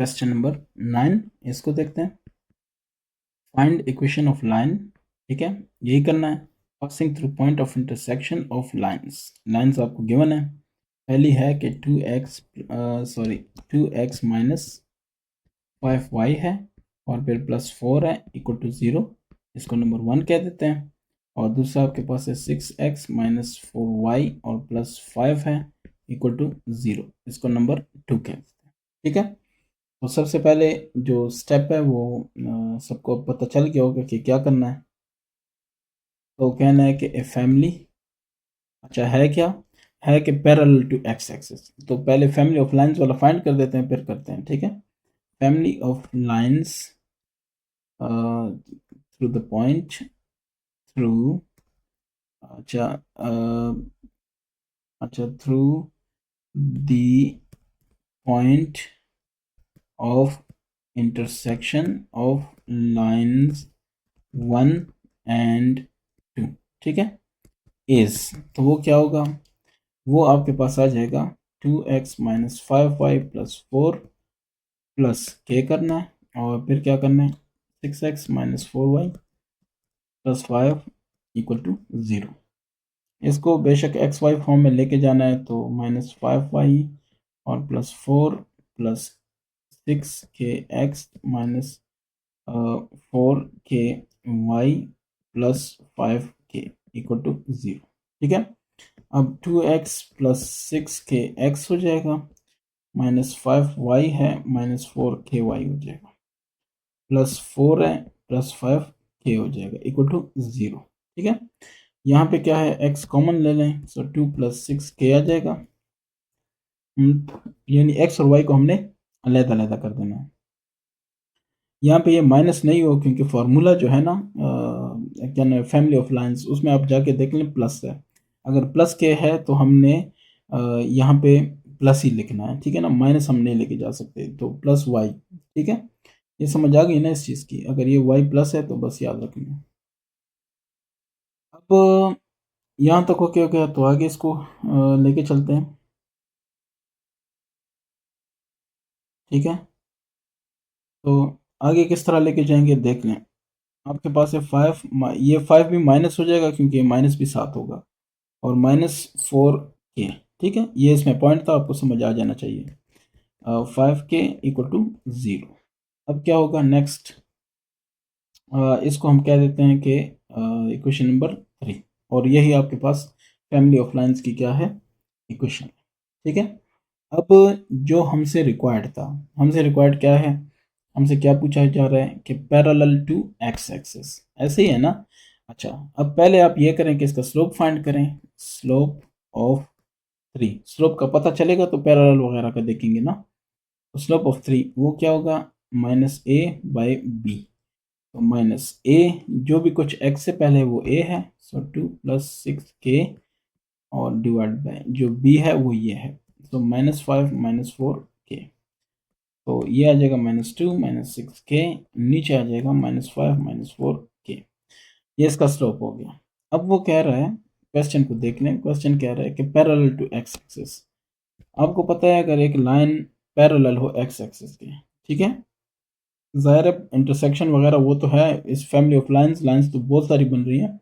Question number 9 इसको देखते हैं। फाइंड इक्वेशन ऑफ लाइन, ठीक है, यही करना है। Passing through point of intersection of lines आपको गिवन है। पहली है कि 2x माइनस 5y है और फिर +4 है इक्वल टू 0, इसको नंबर 1 कह देते हैं। और दूसरा आपके पास है 6x माइनस 4y और +5 है इक्वल टू 0, इसको नंबर 2 कह देते हैं। ठीक है, तो सबसे पहले जो स्टेप है वो सबको पता चल गया होगा कि क्या करना है। तो कहना है कि ए फैमिली, अच्छा है क्या, है कि पैरेलल टू एक्स एक्सिस। तो पहले फैमिली ऑफ लाइंस वाला फाइंड कर देते हैं फिर करते हैं। ठीक है, family of lines through the point through अच्छा through the point of intersection of lines 1 and 2। ठीक है, इज, तो वो क्या होगा, वो आपके पास आ जाएगा 2x minus 5y plus 4 plus k करना है और फिर क्या करना है 6x minus 4y plus 5 equal to 0। इसको बेशक एक्स वाई फॉर्म में लेके जाना है तो -5y और +4 plus 6kx minus 4ky plus 5k equal to 0। ठीक है, अब 2x प्लस 6kx हो जाएगा, -5y है -4ky हो जाएगा, +4 है प्लस 5k हो जाएगा इक्वल टू 0। ठीक है, यहाँ पे क्या है x कॉमन ले लें, सो 2 प्लस 6k आ जाएगा। यानी x और y को हमने अलग-अलग कर देना है। यहाँ पे ये माइनस नहीं हो क्योंकि फार्मूला जो है ना क्या नाम है फैमिली ऑफ लाइंस, उसमें आप जाके देख लें प्लस है। अगर प्लस के है तो हमने यहाँ पे प्लस ही लिखना है। ठीक है ना, माइनस हम नहीं लेके जा सकते, तो प्लस वाई। ठीक है, ये समझ आ गई ना इस चीज़ की। अगर ये वाई प्लस है तो बस याद रखना। अब यहाँ तक ओके हो गया तो आगे इसको लेके चलते हैं। ठीक है, तो आगे किस तरह लेके जाएंगे देख लें। आपके पास है 5, ये 5 भी माइनस हो जाएगा क्योंकि माइनस भी 7 होगा, और -4k। ठीक है, ये इसमें पॉइंट था, आपको समझ आ जाना चाहिए। 5k equal to 0। अब क्या होगा नेक्स्ट, इसको हम कह देते हैं कि इक्वेशन नंबर 3, और यही आपके पास फैमिली ऑफ लाइंस की क्या है इक्वेशन। ठीक है, अब जो हमसे रिक्वायर्ड था, हमसे रिक्वायर्ड क्या है, हमसे क्या पूछा जा रहा है कि पैरेलल टू एक्स एक्सिस, ऐसे ही है ना। अच्छा, अब पहले आप ये करें कि इसका स्लोप फाइंड करें, स्लोप ऑफ 3। स्लोप का पता चलेगा तो पैरेलल वगैरह का देखेंगे ना। तो स्लोप ऑफ 3 वो क्या होगा, -a/b। तो -a जो भी कुछ x से पहले है वो a है, सो 2 प्लस 6k, और डिवाइड बाय जो b है वो ये है, तो -5 -4k। तो ये आ जाएगा -2 -6k, नीचे आ जाएगा -5 -4k। ये इसका स्लोप हो गया। अब वो कह रहा है, क्वेश्चन को देख लें। क्वेश्चन कह रहा है कि पैरेलल टू एक्स एक्सिस। आपको पता है अगर एक लाइन पैरेलल हो एक्स एक्सिस के, ठीक है, ज़ाहिर है इंटरसेक्शन वगैरह वो तो है, इस फैमिली ऑफ लाइंस तो बहुत सारी बन रही हैं,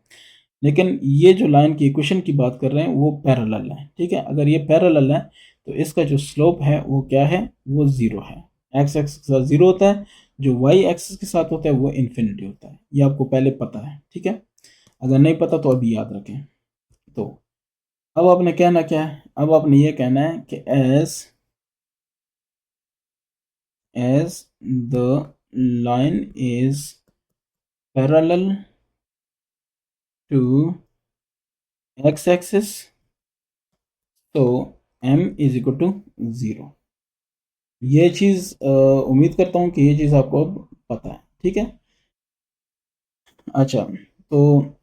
लेकिन ये जो लाइन की इक्वेशन की बात कर रहे हैं वो पैरेलल है। ठीक है, अगर ये पैरेलल है तो इसका जो स्लोप है वो क्या है, वो 0 है। एक्स एक्सिस के साथ 0 होता है, जो वाई एक्सिस के साथ होता है वो इन्फिनिटी होता है। ये आपको पहले पता है। ठीक है, अगर नहीं पता तो अभी याद रखें। तो अब आपने कहना क्या है, अब आपने ये कहना है कि as the line is parallel to x axis तो m इज इक्वल टू 0। ये चीज़ उम्मीद करता हूँ कि ये चीज़ आपको अब पता है। ठीक है, अच्छा, तो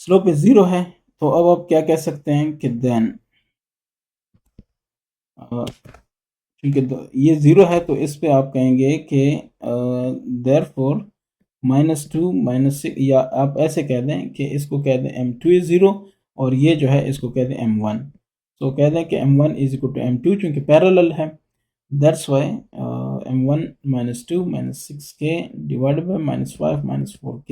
स्लोप इज 0 है, तो अब आप क्या कह सकते हैं कि देन, क्योंकि ये 0 है तो इस पे आप कहेंगे कि देयरफॉर -2 -6, या आप ऐसे कह दें कि इसको कह दें m2 इज 0, और ये जो है इसको कह दें m1। तो कह दें कि m1 is equal to m2 चूँकि पैरेलल है, that's why m1 minus 2 minus 6k divide by minus 5 minus 4k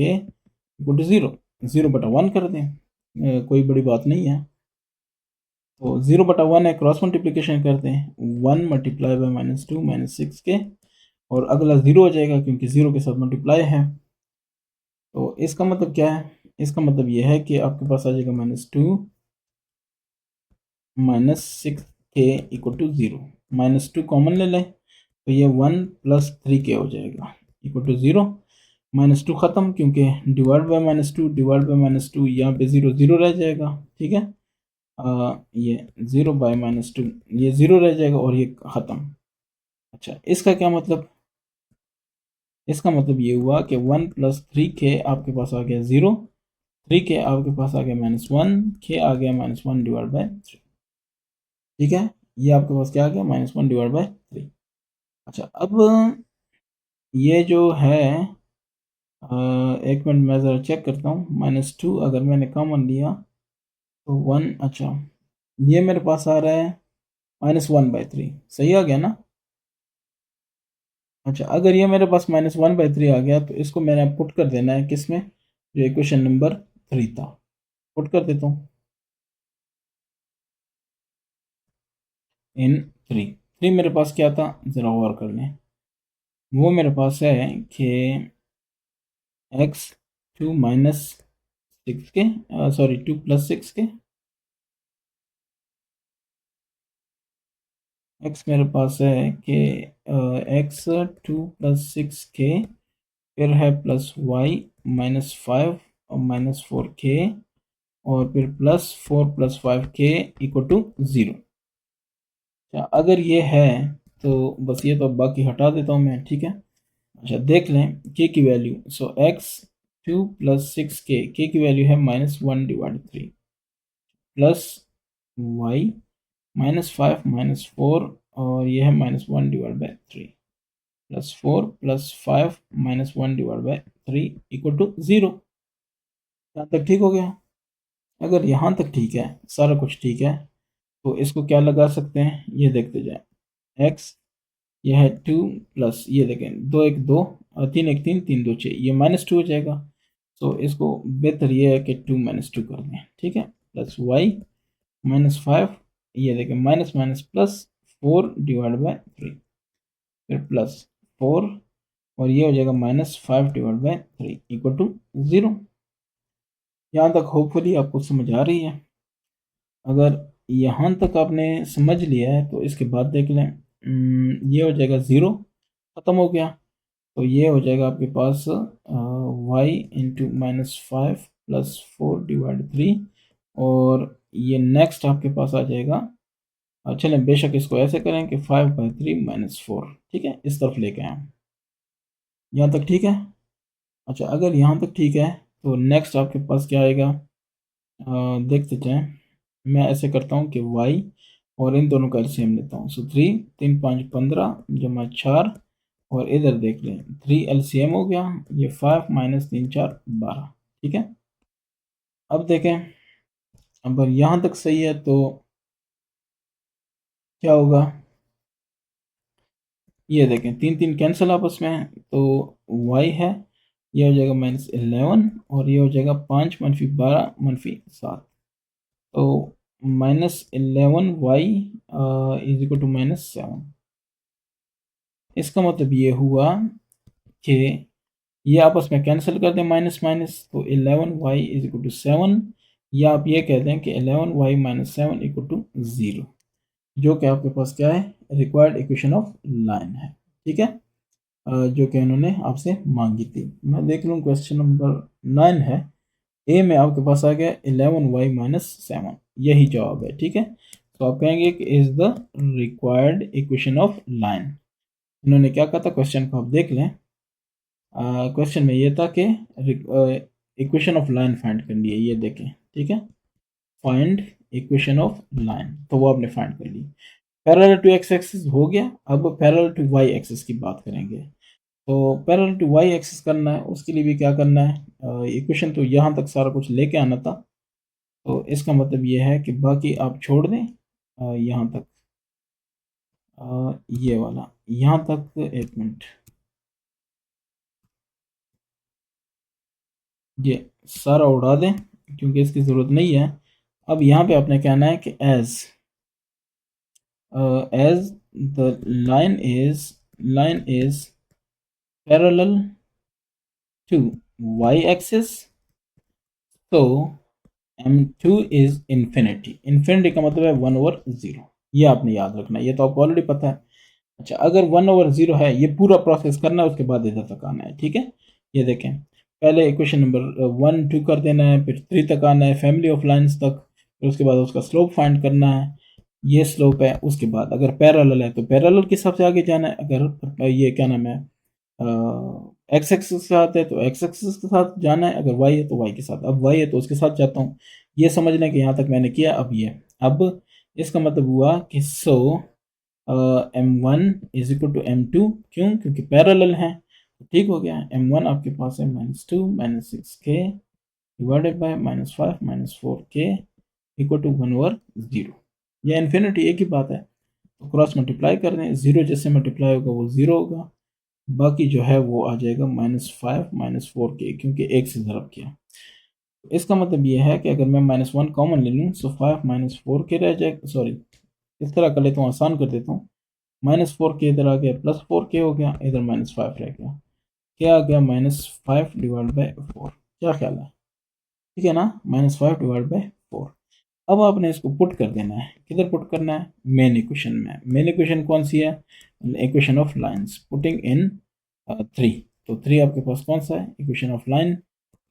equal to 0, 0/1 कर दें, कोई बड़ी बात नहीं है। तो 0/1 है, क्रॉस मल्टीप्लिकेशन करते हैं, 1 multiply by minus 2 minus 6k और अगला 0 हो जाएगा क्योंकि 0 के साथ मल्टीप्लाई है। तो इसका मतलब क्या है? इसका मतलब ये है कि आपके पास आ जाएगा minus 2 minus 6k equal to 0। Minus 2 common ले लें तो ये 1 प्लस 3k हो जाएगा इक्वल टू 0। माइनस 2 ख़त्म क्योंकि divide by minus 2 divide by minus 2 यहाँ पे 0 0 रह जाएगा, ठीक है। ये 0 बाय माइनस 2 ये 0 रह जाएगा और ये ख़त्म। अच्छा, इसका क्या मतलब? इसका मतलब ये हुआ कि 1 प्लस 3k आपके पास आ गया 0, 3k आपके पास आ गया माइनस 1, k आ गया माइनस 1 डिवाइड बाय 3, ठीक है। ये आपके पास क्या आ गया? Minus 1 divide by 3। अच्छा, अब ये जो है एक मिनट मैं ज़रा चेक करता हूँ। माइनस 2 अगर मैंने कॉमन लिया तो 1, अच्छा ये मेरे पास आ रहा है माइनस 1/3, सही आ गया ना? अच्छा, अगर ये मेरे पास माइनस 1/3 आ गया तो इसको मैंने पुट कर देना है किस में? जो इक्वेशन नंबर 3 था, पुट कर देता हूँ इन 3 मेरे पास क्या था ज़रा गौर कर लें। वो मेरे पास है कि x2 minus 6k, sorry 2 plus 6k, x मेरे पास है कि x2 प्लस 6k, फिर है प्लस y माइनस 5 और माइनस 4k और फिर plus 4 plus 5k equal to 0। अच्छा, अगर ये है तो बस ये तो बाकी हटा देता हूँ मैं, ठीक है। अच्छा, देख लें k की वैल्यू। सो x2 प्लस 6k, k की वैल्यू है -1/3 प्लस y माइनस 5 माइनस 4 और ये है -1/3 प्लस 4 प्लस 5 -1/3 इक्वल टू 0। यहाँ तक ठीक हो गया? अगर यहाँ तक ठीक है, सारा कुछ ठीक है, तो इसको क्या लगा सकते हैं ये देखते जाए। x ये है 2 प्लस ये देखें 2 1 2 और 3 1 3 3 2 6, ये -2 हो जाएगा। तो इसको बेहतर ये है कि 2 -2 कर दें, ठीक है। प्लस y माइनस 5, ये देखें माइनस माइनस प्लस 4/3 फिर प्लस 4 और ये हो जाएगा -5/3 इक्वल टू 0। यहाँ तक होपफुली आपको समझ आ रही है। अगर यहाँ तक आपने समझ लिया है तो इसके बाद देख लें, ये हो जाएगा 0, ख़त्म हो गया। तो ये हो जाएगा आपके पास y इंटू -5 प्लस 4/3 और ये नेक्स्ट आपके पास आ जाएगा। चलें बेशक इसको ऐसे करें कि 5/3 माइनस 4, ठीक है, इस तरफ लेके आए। यहाँ तक ठीक है? अच्छा, अगर यहाँ तक ठीक है तो नेक्स्ट आपके पास क्या आएगा? देखते जाएं। मैं ऐसे करता हूँ कि y और इन दोनों का एलसीएम लेता हूँ। सो 3 3 5 15 जमा 4 और इधर देख लें 3 एलसीएम हो गया, ये 5 माइनस 3 4 12, ठीक है। अब देखें, अगर यहाँ तक सही है तो क्या होगा? ये देखें 3 3 कैंसिल आपस में, तो y है ये हो जाएगा -11 और ये हो जाएगा 5 मनफी 12 मनफी 7, तो -11y इज इक्वल टू -7। इसका मतलब ये हुआ कि ये आपस में कैंसिल कर दें माइनस माइनस, तो 11y इज इक्वल टू 7, या आप ये कह दें कि 11y माइनस 7 इक्वल टू 0, जो कि आपके पास क्या है? रिक्वायर्ड इक्वेशन ऑफ लाइन है, ठीक है। जो कि उन्होंने आपसे मांगी थी। मैं देख लूँ क्वेश्चन नंबर 9 है, ए में आपके पास आ गया 11y माइनस 7, यही जवाब है, ठीक है। तो आप कहेंगे कि is the required equation of line. इन्होंने क्या कहा था क्वेश्चन को आप देख लें। क्वेश्चन में ये था कि इक्वेशन ऑफ लाइन फाइंड करनी है, ये देखें, ठीक है। फाइंड इक्वेशन ऑफ लाइन, तो वो आपने फाइंड कर ली। पैरेलल टू एक्स एक्सिस हो गया, अब पैरेलल टू वाई एक्सिस की बात करेंगे। तो पैरेलल टू वाई एक्सिस करना है, उसके लिए भी क्या करना है? इक्वेशन तो यहाँ तक सारा कुछ लेके आना था, तो इसका मतलब ये है कि बाकी आप छोड़ दें यहाँ तक। ये वाला यहाँ तक, एक मिनट, ये सारा उड़ा दें क्योंकि इसकी ज़रूरत नहीं है। अब यहाँ पे आपने कहना है कि as the line is parallel to y axis, तो m2 इज इन्फिनिटी। इन्फिनिटी का मतलब है 1/0। ये आपने याद रखना है, ये तो आपको ऑलरेडी पता है। अच्छा, अगर 1/0 है, ये पूरा प्रोसेस करना है, उसके बाद इधर तक आना है। ठीक है, ये देखें, पहले इक्वेशन नंबर 1 2 कर देना है, फिर 3 तक आना है, फैमिली ऑफ लाइंस तक, फिर उसके बाद उसका स्लोप फाइंड करना है। ये स्लोप है, उसके बाद अगर पैरेलल है तो पैरेलल के हिसाब से आगे जाना है। अगर ये क्या नाम है, एक्स एक्सिस के साथ है तो एक्स एक्सिस के साथ जाना है, अगर वाई है तो वाई के साथ। अब वाई है तो उसके साथ जाता हूँ। ये समझ लें कि यहाँ तक मैंने किया। अब इसका मतलब हुआ कि m1 is equal to m2, क्यों? क्योंकि पैरेलल हैं। तो ठीक हो गया, m1 आपके पास है -2 -6k divided by -5 -4k equal to 1/0। ये इन्फिनिटी एक ही बात है, तो क्रॉस मल्टीप्लाई कर दें, जीरो जैसे मल्टीप्लाई होगा वो जीरो होगा, बाकी जो है वो आ जाएगा -5 -4k, क्योंकि एक से ज़रब किया। इसका मतलब ये है कि अगर मैं -1 कॉमन ले लूँ तो 5 -4k रह जाएगा। सॉरी, इस तरह कर लेता हूँ, आसान कर देता हूँ। -4k इधर आ गया, +4k हो गया, इधर -5 रह गया, क्या आ गया, -5 डिवाइड बाई 4। क्या ख्याल है? ठीक है ना, -5 डिवाइड बाई 4। अब आपने इसको पुट कर देना है, किधर पुट करना है? मेन इक्वेशन में। मेन इक्वेशन कौन सी है? Equation of lines, putting in 3। तो 3 आपके पास कौन सा है? Equation of line.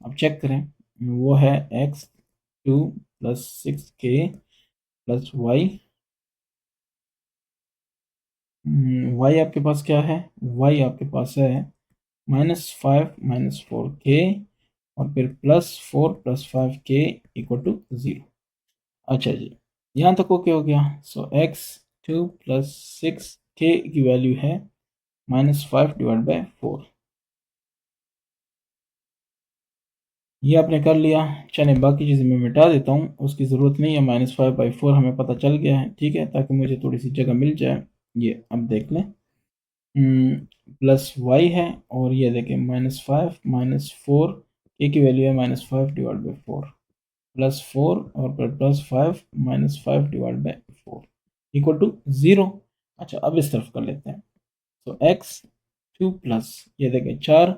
अब चेक करें, वो है x2 + 6k + y। y आपके पास क्या है? y आपके पास है -5 -4k और फिर +4 + 5k इक्वल टू 0। अच्छा जी, यहाँ तक ओके हो गया। सो x2 + 6k की वैल्यू है -5 डिवाइड बाई 4। ये आपने कर लिया। चले, बाकी चीज़ें मैं मिटा देता हूँ, उसकी ज़रूरत नहीं है। -5/4 हमें पता चल गया है, ठीक है, ताकि मुझे थोड़ी सी जगह मिल जाए। ये अब देख लें, प्लस वाई है, और ये देखें -5 -4, के की वैल्यू है -5 डिवाइड बाई 4, +4 और फिर +5 -5 डिवाइड बाई 4 इक्वल टू 0। अच्छा, अब इस तरफ कर लेते हैं। तो x2 प्लस, ये देखें 4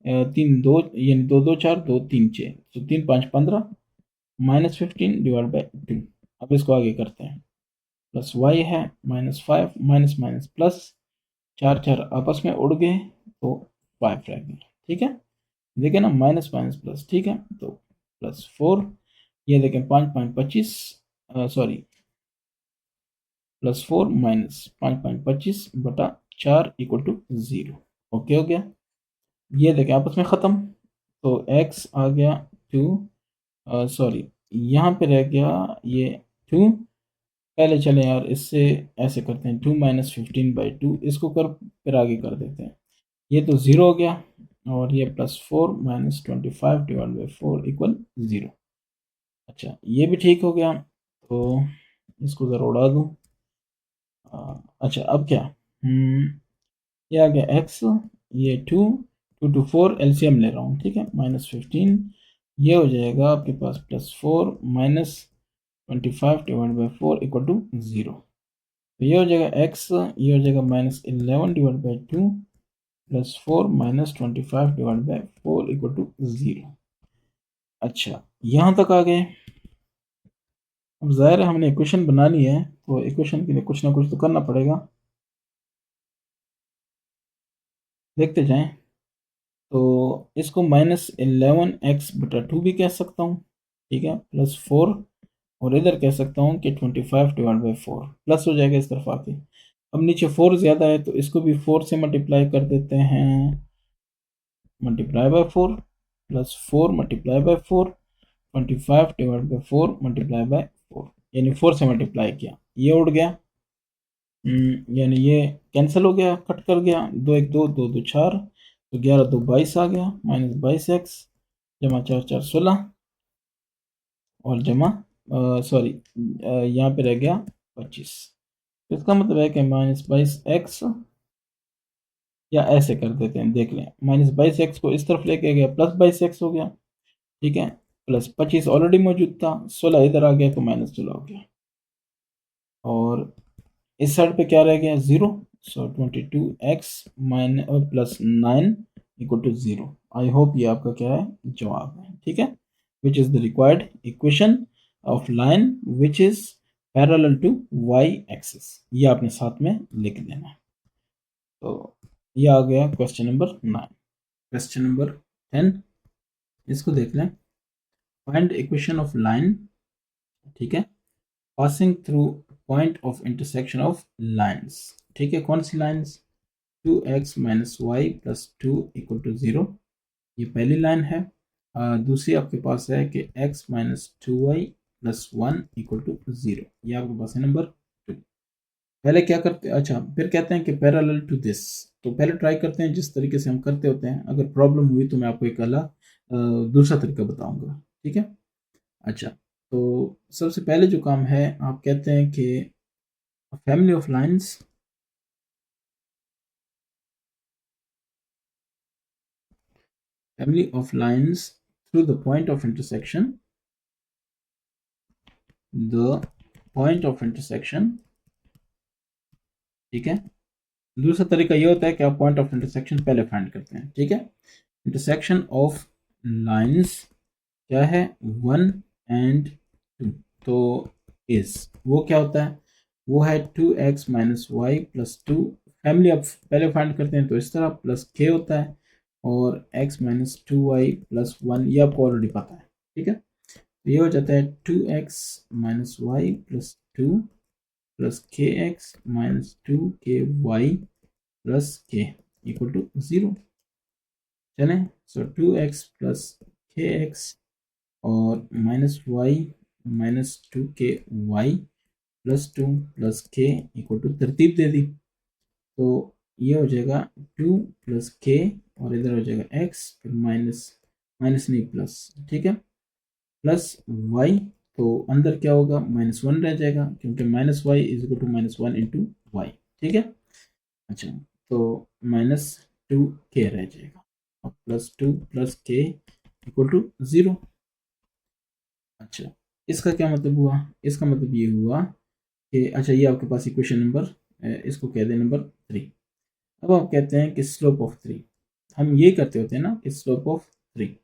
3 2, यानी 2 2 4 2 3 6, तो 3 5 15 -15 डिवाइड बाई 2। अब इसको आगे करते हैं, प्लस वाई है -5 माइनस माइनस प्लस, 4 4 आपस में उड़ गए तो 5 रह गए। ठीक है, देखें ना, माइनस माइनस प्लस, ठीक है, तो +4, ये देखें 5 5 25, सॉरी, +4 माइनस 5 5 25 बटा 4 इक्वल टू 0। ओके हो गया, ये देखें आपस में ख़त्म। तो x आ गया 2, सॉरी, यहाँ पे रह गया ये 2। पहले चलें यार, इससे ऐसे करते हैं, 2 - 15/2, इसको कर फिर आगे कर देते हैं। ये तो 0 हो गया, और ये +4 - 25 डिवाइड बाई 4 इक्वल 0। अच्छा, ये भी ठीक हो गया, तो इसको ज़रा उड़ा दूँ। अच्छा, अब क्या, ये आ गया x, ये 2 2 to 4 एलसीएम ले रहा हूँ, ठीक है, -15, ये हो जाएगा आपके पास +4 - 25 डिवाइड बाई 4 इक्वल टू 0। तो ये हो जाएगा x, ये हो जाएगा -11 divide by 2 +4 - 25 divide by 4 equal to 0। अच्छा, यहाँ तक आ गए। अब ज़ाहिर है हमने इक्वेशन बना ली है, तो इक्वेशन के लिए कुछ ना कुछ तो करना पड़ेगा, देखते जाएं। तो इसको -11x/2 भी कह सकता हूँ, ठीक है, +4, और इधर कह सकता हूँ कि 25 डिवाइड बाई 4, प्लस हो जाएगा इस तरफ आके। अब नीचे 4 ज़्यादा है तो इसको भी 4 से मल्टीप्लाई कर देते हैं, multiply by 4, +4 multiply by 4, 25 divide by 4 multiply by 4, यानी 4 से मल्टीप्लाई किया, ये उड़ गया। यानी ये कैंसिल हो गया, कट कर गया, 2 1 2 2 2 4, तो 11 2 22 आ गया, -22x जमा 4 4 16, और जमा, सॉरी, यहाँ पे रह गया 25। इसका मतलब है कि -22x, या ऐसे कर देते हैं, देख लें, -22x को इस तरफ लेके गया, +22x हो गया, ठीक है, प्लस 25 ऑलरेडी मौजूद था, 16 इधर आ गया तो -16 हो गया, और इस साइड पे क्या रह गया, 0। So 22x plus 9 equal to 0। I hope ये आपका क्या है, जवाब है, ठीक है। Which is the required equation of line which is parallel to y axis, ये आपने साथ में लिख देना है। तो ये आ गया क्वेश्चन नंबर 9। क्वेश्चन नंबर 10, इसको देख लें। फाइंड इक्वेशन ऑफ लाइन, ठीक है, passing through point of intersection of lines, ठीक है, कौन सी lines, 2x minus y plus 2 equal to 0, ये पहली लाइन है। दूसरी आपके पास है कि x minus 2y plus 1 equal to 0, ये आपके पास है नंबर 2। पहले क्या करते, अच्छा फिर कहते हैं कि पैरेलल टू दिस, तो पहले ट्राई करते हैं जिस तरीके से हम करते होते हैं, अगर प्रॉब्लम हुई तो मैं आपको एक अलग दूसरा तरीका बताऊंगा, ठीक है। अच्छा, तो सबसे पहले जो काम है, आप कहते हैं कि family of lines, family of lines through the point of intersection, the point of intersection, ठीक है। दूसरा तरीका ये होता है कि आप पॉइंट ऑफ इंटरसेक्शन पहले फाइंड करते हैं, ठीक है। इंटरसेक्शन ऑफ लाइंस क्या है, 1 एंड 2, तो इस वो क्या होता है, वो है 2x minus y plus 2, family आप पहले फाइंड करते हैं तो इस तरह, प्लस k होता है, और x माइनस 2y प्लस 1, ये आपको ऑलरेडी पता है, ठीक है। तो ये हो जाता है 2x minus y plus 2 plus kx minus 2ky plus k equal to 0, चले। सो 2x प्लस kx और minus y minus 2ky plus 2 plus k equal to, तरतीब दे दी, तो ये हो जाएगा 2 प्लस k, और इधर हो जाएगा x, फिर माइनस, माइनस नहीं प्लस, ठीक है, प्लस y, तो अंदर क्या होगा, -1 रह जाएगा, क्योंकि minus y is equal to -1 into y, ठीक है। अच्छा, तो -2k रह जाएगा, और plus 2 plus k equal to 0। अच्छा, इसका क्या मतलब हुआ, इसका मतलब ये हुआ कि, अच्छा ये आपके पास इक्वेशन नंबर, इसको कह दें नंबर 3। अब आप कहते हैं कि स्लोप ऑफ 3, हम ये करते होते हैं ना कि स्लोप ऑफ 3,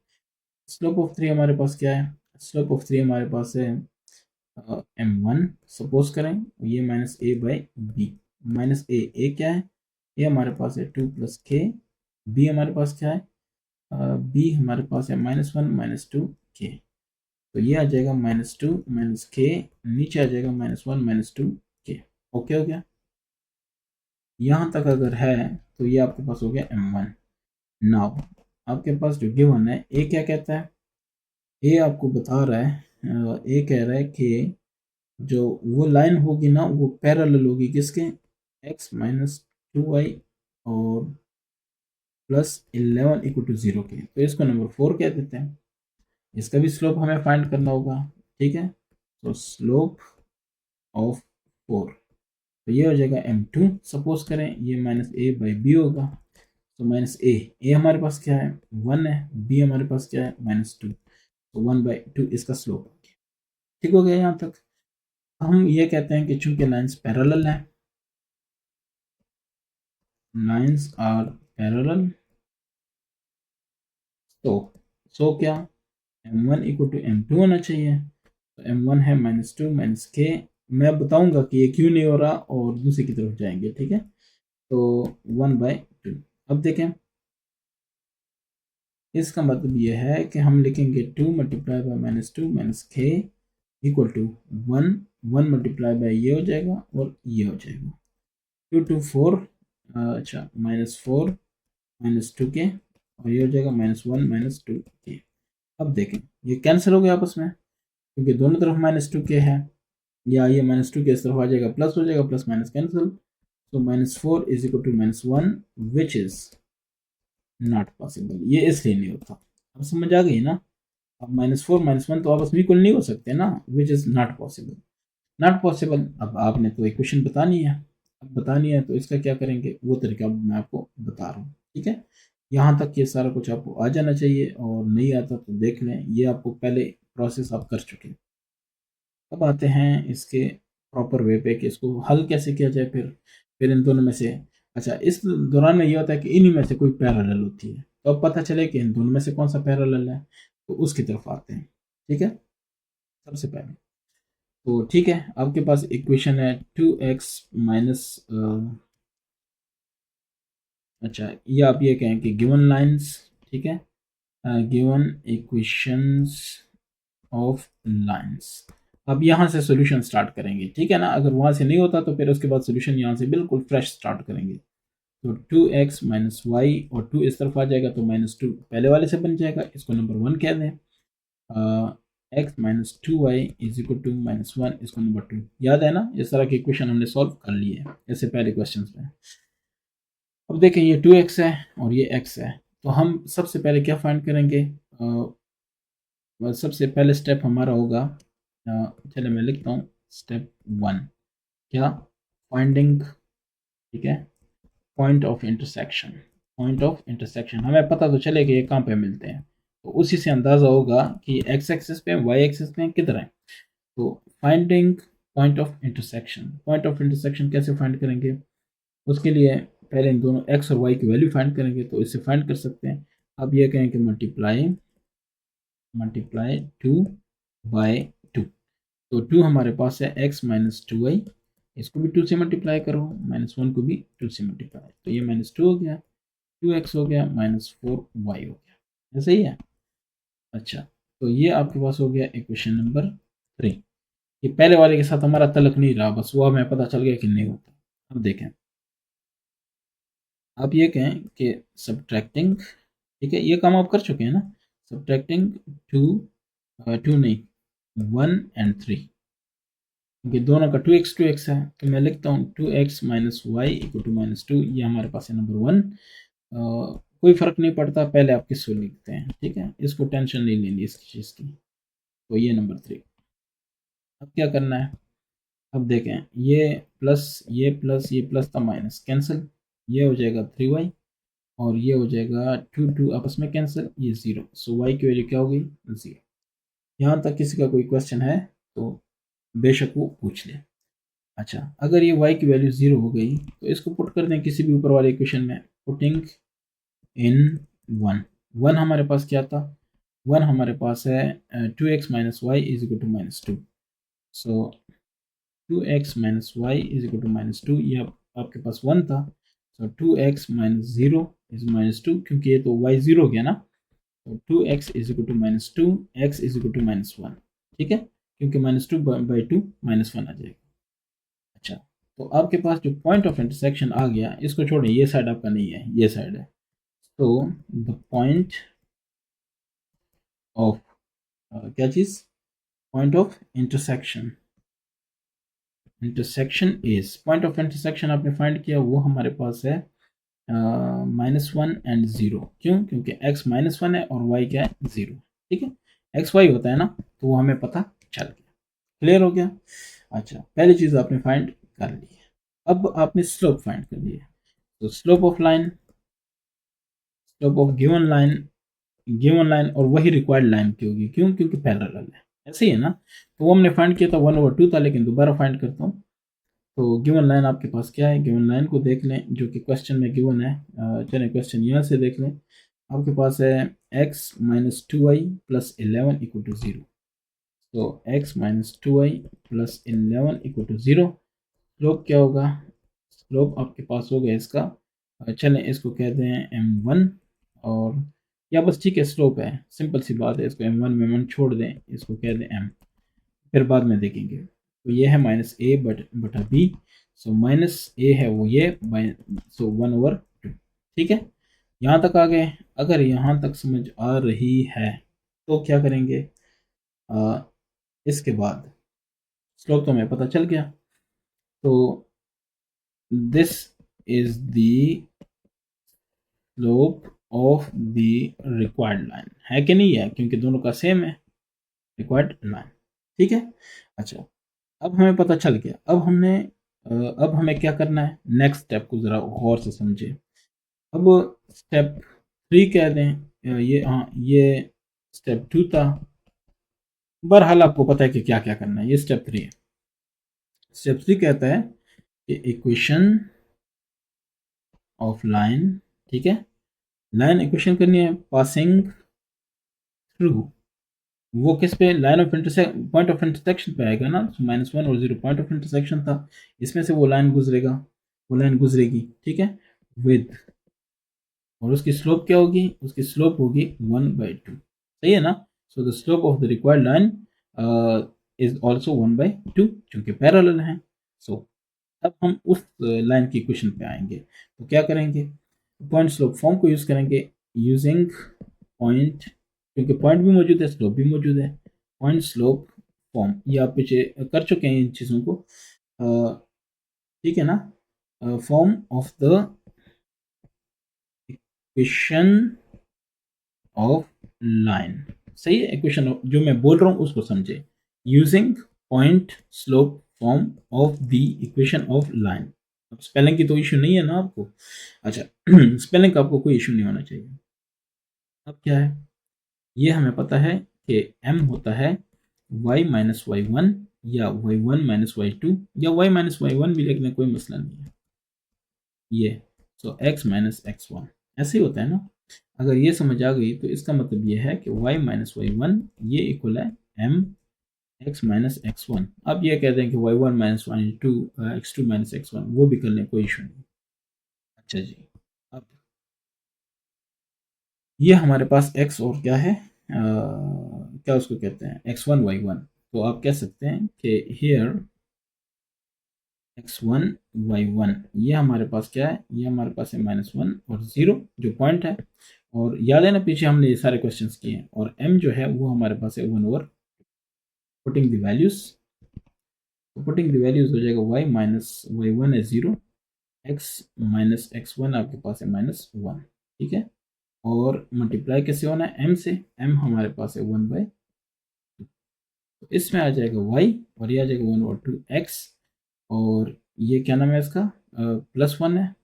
स्लोप ऑफ 3 हमारे पास क्या है, स्लोप ऑफ 3 हमारे पास है m1, सपोज करें ये minus a by b, minus a क्या है, ए हमारे पास है 2 प्लस के, बी हमारे पास क्या है, बी हमारे पास है -1 -2 के, तो ये आ जाएगा -2 माइनस के, नीचे आ जाएगा -1 -2 के, ओके हो गया। यहाँ तक अगर है तो ये आपके पास हो गया m1। नाउ आपके पास जो गिवन है, ए क्या कहता है, ए आपको बता रहा है, ए कह रहा है कि जो वो लाइन होगी ना, वो पैरेलल होगी किसके, x माइनस 2y और प्लस 11 इक्वल टू 0 के, तो इसको नंबर 4 कह देते हैं। इसका भी स्लोप हमें फाइंड करना होगा, ठीक है। तो स्लोप ऑफ 4, तो ये हो जाएगा m2, सपोज करें ये माइनस ए बाई बी होगा, तो माइनस ए हमारे पास क्या है, 1 है, बी हमारे पास क्या है, -2, तो 1/2 इसका स्लोप, ठीक हो गया यहाँ तक। हम ये कहते हैं कि चूंकि लाइंस पैरेलल हैं, लाइंस आर पैरेलल, तो क्या, m1 इक्वल टू m2 होना चाहिए, तो m1 है -2 माइनस के, मैं बताऊंगा कि ये क्यों नहीं हो रहा और दूसरी की तरफ जाएंगे, ठीक है। तो 1/2, अब देखें, इसका मतलब ये है कि हम लिखेंगे 2 मल्टीप्लाई बाय -2 माइनस के इक्वल टू 1, 1 मल्टीप्लाई बाय ये हो जाएगा और ये हो जाएगा, 2 2 4, अच्छा -4 -2 के, और ये हो जाएगा -1 -2 के। अब देखें ये कैंसिल हो गया आपस में, क्योंकि दोनों तरफ -2 के है, या ये -2 के इस तरफ आ जाएगा, प्लस हो जाएगा, प्लस माइनस कैंसिल, तो -4 is equal to -1 which is not possible, ये इसलिए नहीं होता। अब समझ आ गई ना, अब -4 -1 तो आपस में इक्वल नहीं हो सकते ना, विच is not possible. Not possible. अब आपने तो इक्वेशन बतानी है, अब बतानी है तो इसका क्या करेंगे, वो तरीका मैं आपको बता रहा हूँ। ठीक है, यहाँ तक ये सारा कुछ आपको आ जाना चाहिए, और नहीं आता तो देख लें, ये आपको पहले प्रोसेस आप कर चुके हैं। अब आते हैं इसके प्रॉपर वे पे कि इसको हल कैसे किया जाए। फिर इन दोनों में से, अच्छा इस दौरान में ये होता है कि इन्हीं में से कोई पैरेलल होती है, तो अब पता चले कि इन दोनों में से कौन सा पैरेलल है, तो उसकी तरफ आते हैं। ठीक है, सबसे पहले तो ठीक है, आपके पास इक्वेशन है 2x माइनस, अच्छा ये आप ये कहें कि गिवन लाइंस, ठीक है, गिवन इक्वेशंस ऑफ लाइंस। अब यहाँ से सॉल्यूशन स्टार्ट करेंगे, ठीक है ना, अगर वहाँ से नहीं होता तो फिर उसके बाद सॉल्यूशन यहाँ से बिल्कुल फ्रेश स्टार्ट करेंगे। तो 2x माइनस वाई, और 2 इस तरफ आ जाएगा तो -2 पहले वाले से बन जाएगा, इसको नंबर 1 कह दें। x minus 2y is equal to -1, इसको नंबर 2। याद है ना, इस तरह की इक्वेशन हमने सॉल्व कर ली है इससे पहले क्वेश्चंस में। अब देखें ये 2x है और ये x है, तो हम सबसे पहले क्या फाइंड करेंगे, सबसे पहले स्टेप हमारा होगा, चलो मैं लिखता हूँ स्टेप 1, क्या, फाइंडिंग, ठीक है, point of intersection. Point of intersection हमें पता तो चले कि ये कहाँ पे मिलते हैं, तो उसी से अंदाज़ा होगा कि x एक्सिस पे, y एक्सिस पे किधर है। तो finding point of intersection, point of intersection कैसे फाइंड करेंगे, उसके लिए पहले इन दोनों x और y की वैल्यू फाइंड करेंगे, तो इससे फाइंड कर सकते हैं। अब ये कहें कि मल्टीप्लाई 2 बाय 2, तो 2 हमारे पास है x माइनस 2y, इसको भी 2 से मल्टीप्लाई करो, -1 को भी 2 से मल्टीप्लाई, तो ये -2 हो गया, 2x हो गया, -4y हो गया, ऐसा ही है। अच्छा, तो ये आपके पास हो गया इक्वेशन नंबर 3। ये पहले वाले के साथ हमारा तलक नहीं रहा, बस वो हमें पता चल गया कि नहीं होता। अब देखें, आप ये कहें कि सब्ट्रैक्टिंग, ठीक है, ये काम आप कर चुके हैं ना, सब्ट्रैक्टिंग 2, 2 नहीं 1 एंड 3, क्योंकि दोनों का 2x है, तो मैं लिखता हूँ 2x minus Y equal to -2, ये हमारे पास है नंबर 1। कोई फर्क नहीं पड़ता पहले आप किसको लिखते हैं, ठीक है, इसको टेंशन नहीं लेनी इसकी चीज़ की। तो ये नंबर 3। अब क्या करना है, अब देखें, ये प्लस था माइनस कैंसिल, ये हो जाएगा 3y, और ये हो जाएगा 2 आपस में कैंसिल, ये 0, सो y की वैल्यू क्या हो गई, 0। यहाँ तक किसी का कोई क्वेश्चन है तो बेशक वो पूछ ले। अच्छा, अगर ये y की वैल्यू 0 हो गई तो इसको पुट कर दें किसी भी ऊपर वाले इक्वेशन में, पुटिंग इन 1। 1 हमारे पास क्या था, 1 हमारे पास है 2x minus y is equal to -2, so 2x minus y is equal to -2, ये आपके पास 1 था, सो 2x माइनस 0 इज -2, क्योंकि ये तो y 0 हो गया ना, तो 2x is equal to -2, x is equal to -1, ठीक है, क्योंकि -2 बाई 2 -1 आ जाएगा। अच्छा, तो आपके पास जो पॉइंट ऑफ इंटरसेक्शन आ गया, इसको छोड़ें, ये साइड आपका नहीं है, ये साइड है। तो द पॉइंट ऑफ, क्या चीज़, point of intersection, intersection is, point of intersection आपने फाइंड किया, वो हमारे पास है -1 एंड 0। क्यों, क्योंकि x -1 है और y क्या है, 0, ठीक है, एक्स वाई होता है ना, तो वो हमें पता चल गया, क्लियर हो गया। अच्छा, पहली चीज़ आपने फाइंड कर ली है, अब आपने स्लोप फाइंड कर लिया, तो slope of line, slope of given line, given line और वही रिक्वायर्ड लाइन की होगी, क्यों, क्योंकि पैरेलल है, ऐसे ही है ना। तो वो हमने फाइंड किया था 1/2 था, लेकिन दोबारा फाइंड करता हूँ। तो गिवन लाइन आपके पास क्या है, गिवन लाइन को देख लें जो कि क्वेश्चन में गिवन है, चलें क्वेश्चन यहाँ से देख लें। आपके पास है x minus 2y plus 11 equal to 0, तो x minus 2y plus 11 equal to 0, slope क्या होगा, स्लोप आपके पास हो गया इसका, चलें इसको कह दें m1, और या बस ठीक है स्लोप है, सिंपल सी बात है, इसको m1 में 1 छोड़ दें, इसको कह दें m, फिर बाद में देखेंगे। तो ये है -a बटा b, सो -a है वो ये, सो 1/2, ठीक है, यहाँ तक आ गए। अगर यहाँ तक समझ आ रही है तो क्या करेंगे, इसके बाद स्लोप तो हमें पता चल गया, तो this is the slope of the required line, है कि नहीं है, क्योंकि दोनों का सेम है, रिक्वायर्ड लाइन, ठीक है। अच्छा, अब हमें पता चल गया। अब हमें क्या करना है, नेक्स्ट स्टेप को ज़रा गौर से समझे। अब स्टेप 3 कह दें, ये स्टेप 2 था। बहरहाल आपको पता है कि क्या क्या करना है, ये स्टेप 3 है। स्टेप 3 कहता है कि इक्वेशन ऑफ लाइन, ठीक है, लाइन इक्वेशन करनी है पासिंग थ्रू, वो किस पे, line of point of intersection पे आएगा ना। -1 और 0 पॉइंट ऑफ इंटरसेक्शन था, इसमें से वो लाइन गुजरेगा, वो लाइन गुजरेगी, ठीक है, विद, और उसकी स्लोप क्या होगी, उसकी स्लोप होगी 1/2, सही है ना। सो the slope of the required line is also 1/2, चूंकि पैरेलल है। सो अब हम उस लाइन की इक्वेशन पे आएंगे, तो क्या करेंगे, पॉइंट स्लोप फॉर्म को यूज करेंगे, यूजिंग पॉइंट, क्योंकि पॉइंट भी मौजूद है, स्लोप भी मौजूद है, पॉइंट स्लोप फॉर्म, ये आप पीछे कर चुके हैं इन चीज़ों को, ठीक है ना। Form of the equation of line, सही है, इक्वेशन जो मैं बोल रहा हूँ उसको समझे, using point slope form of the equation of line. अब स्पेलिंग की तो इशू नहीं है ना आपको, अच्छा स्पेलिंग का आपको कोई इशू नहीं होना चाहिए। अब क्या है, ये हमें पता है कि m होता है y माइनस वाई वन, या y1 माइनस वाई टू, या y माइनस वाई वन भी लिखने कोई मसला नहीं है, ये सो x माइनस एक्स वन, ऐसे ही होता है ना। अगर ये समझ आ गई तो इसका मतलब ये है कि y माइनस वाई वन ये इक्वल है m x minus x one. अब ये कहते हैं कि y1 minus y two x2 minus x one, वो भी करने कोई इशू नहीं। अच्छा जी, अब ये हमारे पास x और क्या है, क्या उसको कहते हैं, x1 y1, तो आप कह सकते हैं कि हियर x1 y1, ये हमारे पास क्या है, ये हमारे पास है -1 और 0 जो पॉइंट है, और याद है ना पीछे हमने ये सारे क्वेश्चंस किए हैं, और m जो है वो हमारे पास है 1 ओवर, पुटिंग द वैल्यूज, तो पुटिंग द वैल्यूज हो जाएगा y माइनस वाई वन है 0, x माइनस एक्स वन आपके पास है -1, ठीक है, और मल्टीप्लाई कैसे होना है, m से, m हमारे पास है 1/, तो इसमें आ जाएगा y, और ये आ जाएगा 1/2x, और ये क्या नाम है इसका, +1 है,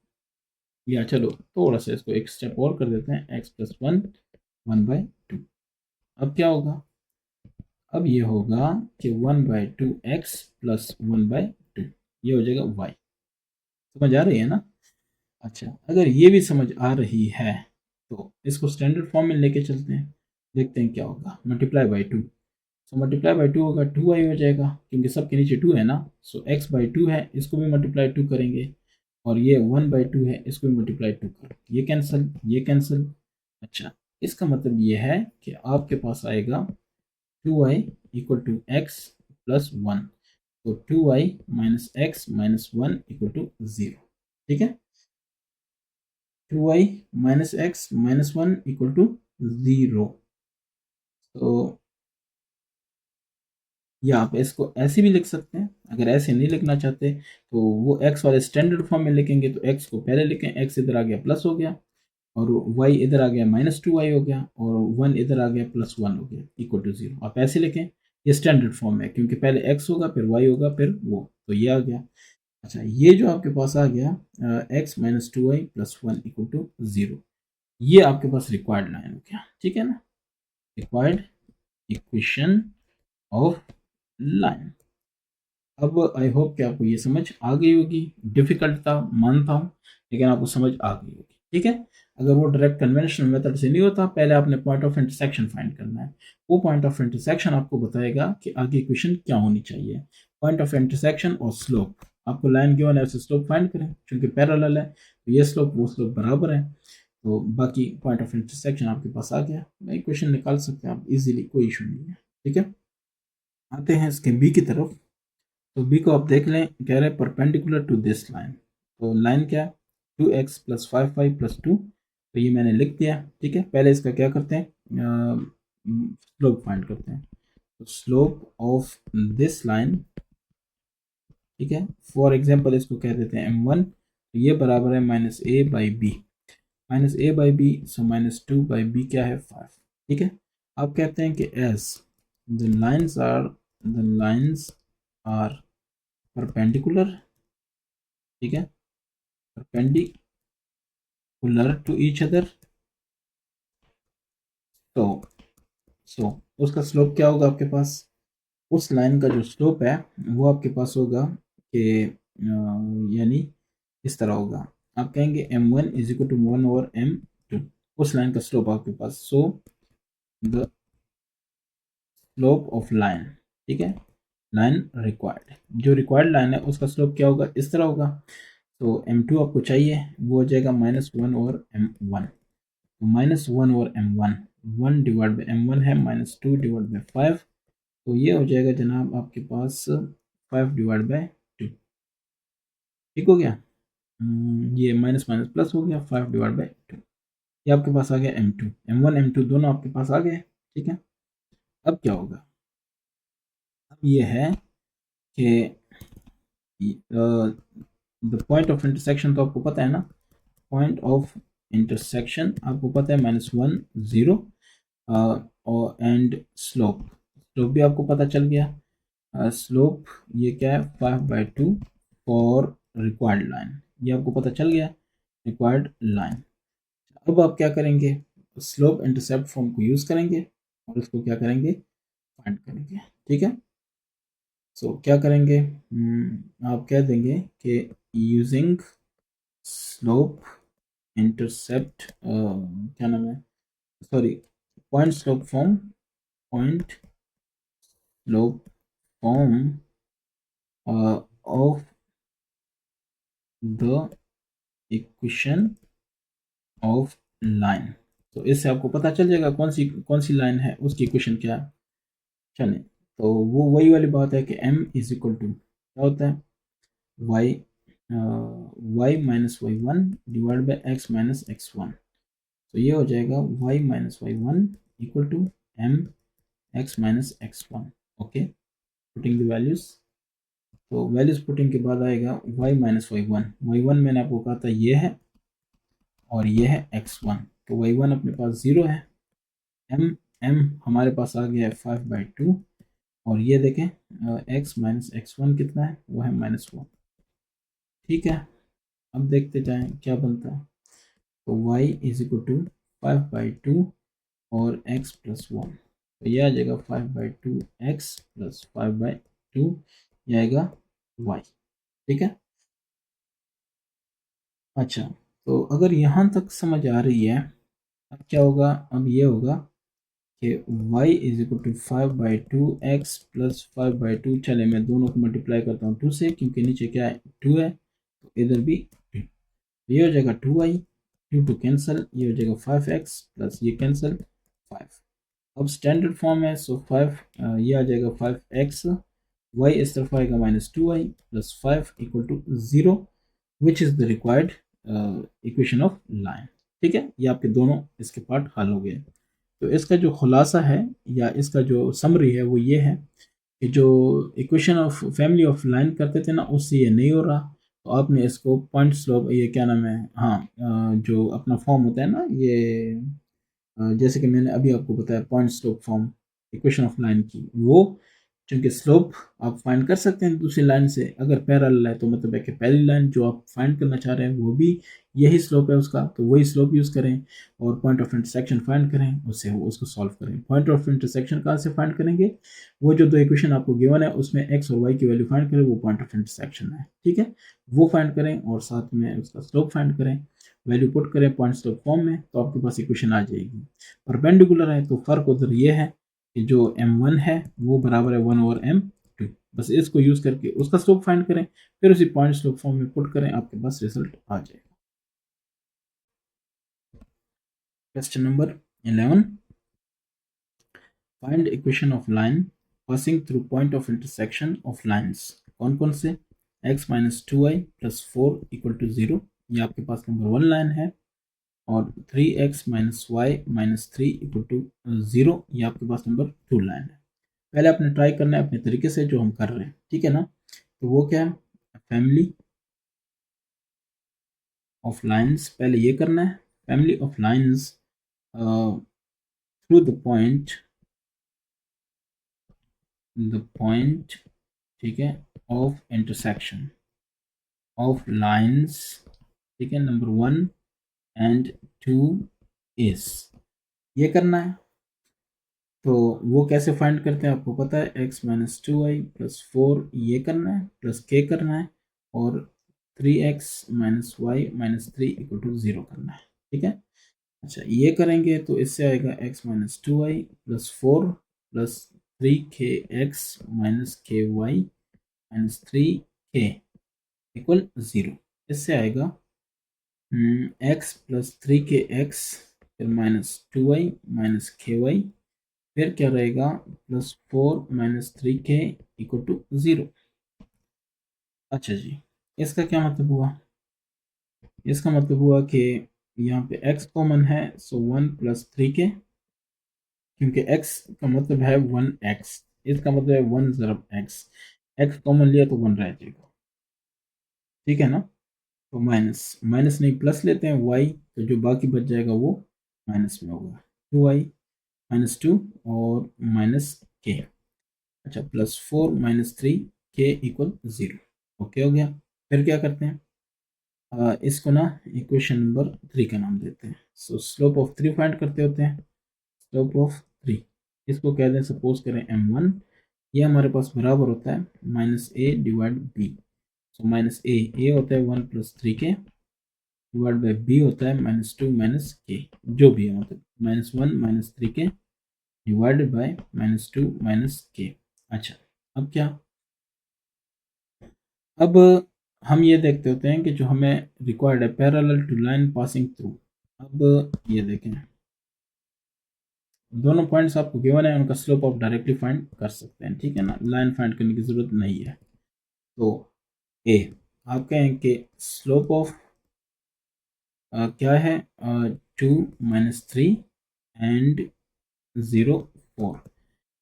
या चलो थोड़ा सा इसको एक स्टेप और कर देते हैं, x+1 1/2। अब क्या होगा, अब ये होगा कि 1/2x प्लस 1/2, ये हो जाएगा y। समझ आ रही है ना। अच्छा, अगर ये भी समझ आ रही है तो इसको स्टैंडर्ड फॉर्म में लेके चलते हैं, देखते हैं क्या होगा, ×2, सो ×2 होगा 2y हो जाएगा, क्योंकि सबके नीचे 2 है ना, सो x/2 है, इसको भी ×2 करेंगे, और ये 1/2 है, इसको भी ×2 करो, ये कैंसिल, ये कैंसिल। अच्छा, इसका मतलब ये है कि आपके पास आएगा 2y equal to x plus one, तो 2y minus x minus one equal to 0, ठीक है, 2y minus x minus one equal to 0। तो या आप इसको ऐसे भी लिख सकते हैं, अगर ऐसे नहीं लिखना चाहते तो वो x वाले स्टैंडर्ड फॉर्म में लिखेंगे, तो x को पहले लिखें, x इधर आ गया प्लस हो गया, और y इधर आ गया -2y हो गया, और 1 इधर आ गया +1 हो गया इक्वल टू 0, आप ऐसे लिखें, ये स्टैंडर्ड फॉर्म है, क्योंकि पहले x होगा फिर y होगा फिर वो, तो ये आ गया। अच्छा, ये जो आपके पास आ गया x minus 2y plus 1 equal to 0, ये आपके पास रिक्वायर्ड लाइन हो गया, ठीक है ना, रिक्वायर्ड इक्वेशन ऑफ लाइन। अब आई होप कि आपको ये समझ आ गई होगी, डिफिकल्ट था मानता हूँ, लेकिन आपको समझ आ गई होगी, ठीक है। अगर वो डायरेक्ट कन्वेंशनल मेथड से नहीं होता, पहले आपने पॉइंट ऑफ इंटरसेक्शन फाइंड करना है, वो पॉइंट ऑफ इंटरसेक्शन आपको बताएगा कि आगे इक्वेशन क्या होनी चाहिए, पॉइंट ऑफ इंटरसेक्शन और स्लोप, आपको लाइन गिवन है, उससे स्लोप फाइंड करें, क्योंकि पैरेलल है तो ये स्लोप वो स्लोप बराबर है, तो बाकी पॉइंट ऑफ इंटरसेक्शन आपके पास आ गया, इक्वेशन निकाल सकते हैं आप इजीली, कोई इशू नहीं है, ठीक है। आते हैं इसके बी की तरफ, तो बी को आप देख लें, कह रहे हैं परपेंडिकुलर टू दिस लाइन, तो लाइन क्या है, 2x प्लस 5y प्लस 2, तो ये मैंने लिख दिया, ठीक है। पहले इसका क्या करते हैं, स्लोप फाइंड करते हैं, तो स्लोप ऑफ दिस लाइन, ठीक है, फॉर एग्जांपल इसको कह देते हैं m1, तो ये बराबर है -a/b, -a/b, सो -2/b क्या है 5, ठीक है। आप कहते हैं कि as the lines are perpendicular, ठीक है, परपेंडिकुलर टू ईच अदर। तो उसका स्लोप क्या होगा आपके पास, उस लाइन का जो स्लोप है वो आपके पास होगा कि यानी इस तरह होगा, आप कहेंगे m1 is equal to 1/m2, उस लाइन का स्लोप आपके पास। So the slope of line, ठीक है, लाइन रिक्वायर्ड, जो रिक्वायर्ड लाइन है उसका स्लोप क्या होगा, इस तरह होगा। तो m2 आपको चाहिए, वो हो जाएगा -1/m1, तो -1/m1, 1 डिवाइड बाई m1 है -2 डिवाइड बाई 5, तो ये हो जाएगा जनाब आपके पास 5 डिवाइड बाई 2, ठीक हो गया। ये माइनस माइनस प्लस हो गया, 5 डिवाइड बाई 2, ये आपके पास आ गया m2, m1 m2 दोनों आपके पास आ गए, ठीक है। अब क्या होगा, अब ये है कि द पॉइंट ऑफ इंटरसेक्शन तो आपको पता है ना, पॉइंट ऑफ इंटरसेक्शन आपको पता है -1 0, और एंड स्लोप, स्लोप भी आपको पता चल गया। स्लोप ये क्या है 5/2 फॉर रिक्वायर्ड लाइन, ये आपको पता चल गया, रिक्वायर्ड लाइन। अब आप क्या करेंगे, स्लोप इंटरसेप्ट फॉर्म को यूज करेंगे और इसको क्या करेंगे, फाइंड करेंगे, ठीक है। सो क्या करेंगे, आप कह देंगे कि यूजिंग स्लोप इंटरसेप्ट क्या नाम है, sorry, point slope form, point slope form of the equation of line. तो इससे आपको पता चल जाएगा कौन सी लाइन है, उसकी इक्वेशन क्या है। चलिए, तो वो वही वाली बात है कि m इज इक्वल टू क्या होता है, y y-y1 divide by x minus x1, तो ये हो जाएगा y-y1 equal to m x minus x1। Okay, putting the values, तो वैल्यूज पुटिंग के बाद आएगा y-y1 मैंने आपको कहा था ये है और ये है x1, तो y1 अपने पास 0 है, m हमारे पास आ गया है 5/2, और ये देखें x माइनस x1 कितना है, वो है -1, ठीक है। अब देखते जाएं क्या बनता है, तो y इज इक्वल टू 5/2 और x प्लस 1, तो ये आ जाएगा 5/2 x प्लस 5/2, ये आएगा y, ठीक है। अच्छा, तो अगर यहाँ तक समझ आ रही है, अब क्या होगा, अब ये होगा कि y is equal to 5/2 x plus 5/2, चले मैं दोनों को मल्टीप्लाई करता हूँ 2 से, क्योंकि नीचे क्या है 2 है, तो इधर भी 2, ये हो जाएगा 2y, 2 कैंसिल, ये हो जाएगा 5x प्लस ये कैंसिल 5, अब स्टैंडर्ड फॉर्म है, सो 5 ये आ जाएगा 5x, y इस तरफ आएगा -2y plus 5 equal to 0, which is the required equation of line, ठीक है। ये आपके दोनों इसके पार्ट हल हो गए। तो इसका जो खुलासा है या इसका जो समरी है वो ये है कि जो equation of family of line करते थे ना, उससे ये नहीं हो रहा, तो आपने इसको पॉइंट स्लोप, ये क्या नाम है, हाँ, जो अपना फॉर्म होता है ना ये, जैसे कि मैंने अभी आपको बताया point slope form equation of line की, वो चूंकि स्लोप आप फाइंड कर सकते हैं दूसरी लाइन से, अगर पैरेलल है तो मतलब है कि पहली लाइन जो आप फाइंड करना चाह रहे हैं वो भी यही स्लोप है उसका, तो वही स्लोप यूज़ करें और पॉइंट ऑफ इंटरसेक्शन फाइंड करें, उससे वो उसको सॉल्व करें। पॉइंट ऑफ इंटरसेक्शन कहाँ से फाइंड करेंगे, वो जो दो इक्वेशन आपको गिवन है उसमें एक्स और वाई की वैल्यू फाइंड करें, वो पॉइंट ऑफ इंटरसेक्शन है, ठीक है, वो फाइंड करें और साथ में उसका स्लोप फाइंड करें, वैल्यू पुट करें पॉइंट स्लोप फॉर्म में, तो आपके पास इक्वेशन आ जाएगी। परपेंडिकुलर है तो फर्क उधर ये है कि जो m1 है वो बराबर है 1/m2, बस इसको यूज करके उसका स्लोप फाइंड करें, फिर उसी पॉइंट स्लोप फॉर्म में पुट करें, आपके पास रिजल्ट आ जाएगा। Question number 11, find equation of line passing through point of intersection of lines, कौन कौन से, x minus 2y plus 4 equal to 0, ये आपके पास नंबर 1 लाइन है, और 3x minus y minus 3 equal to 0, ये आपके पास नंबर 2 लाइन है। पहले आपने ट्राई करना है अपने तरीके से जो हम कर रहे हैं, ठीक है ना, तो वो क्या है, फैमिली ऑफ लाइंस, पहले ये करना है, family of lines through the point, ठीक है, ऑफ इंटरसेक्शन ऑफ लाइंस, ठीक है, नंबर 1 एंड 2 इज, ये करना है। तो वो कैसे फाइंड करते हैं आपको पता है, x माइनस 2y प्लस 4 ये करना है, प्लस k करना है, और 3x minus y minus 3 equal to 0 करना है, ठीक है। अच्छा, ये करेंगे तो इससे आएगा x minus 2y plus 4 plus 3kx minus के वाई माइनस 3k इक्वल 0। इससे आएगा x प्लस 3kx फिर माइनस 2y माइनस के वाई, फिर क्या रहेगा plus 4 minus 3k equal to 0। अच्छा जी, इसका क्या मतलब हुआ, इसका मतलब हुआ कि यहाँ पे x कॉमन है, सो 1 प्लस 3k, क्योंकि x का मतलब है 1x, इसका मतलब है 1 ज़रब x कॉमन लिया तो 1 रह जाएगा, ठीक है ना। तो माइनस माइनस नहीं प्लस लेते हैं y, तो जो बाकी बच जाएगा वो माइनस में होगा, 2y माइनस 2 और माइनस k। अच्छा, plus 4 minus 3k equal 0, okay हो गया। फिर क्या करते हैं, इसको ना इक्वेशन नंबर 3 का नाम देते हैं। सो स्लोप ऑफ 3 फाइंड करते होते हैं, स्लोप ऑफ 3, इसको कह दें सपोज करें m1, ये हमारे पास बराबर होता है माइनस ए डिवाइड बी। सो माइनस ए होता है 1 plus 3k divide by B होता है माइनस 2 माइनस के, जो भी है मतलब minus 1 minus 3k divided by minus 2 minus के। अच्छा, अब क्या, अब हम ये देखते होते हैं कि जो हमें रिक्वायर्ड है parallel to line passing through. अब ये देखें, दोनों पॉइंट्स आपको गिवन है, उनका स्लोप आप डायरेक्टली फाइंड कर सकते हैं, ठीक है ना, लाइन फाइंड करने की जरूरत नहीं है। तो ए, आप कहें कि स्लोप ऑफ क्या है 2 माइनस 3 एंड 0 4,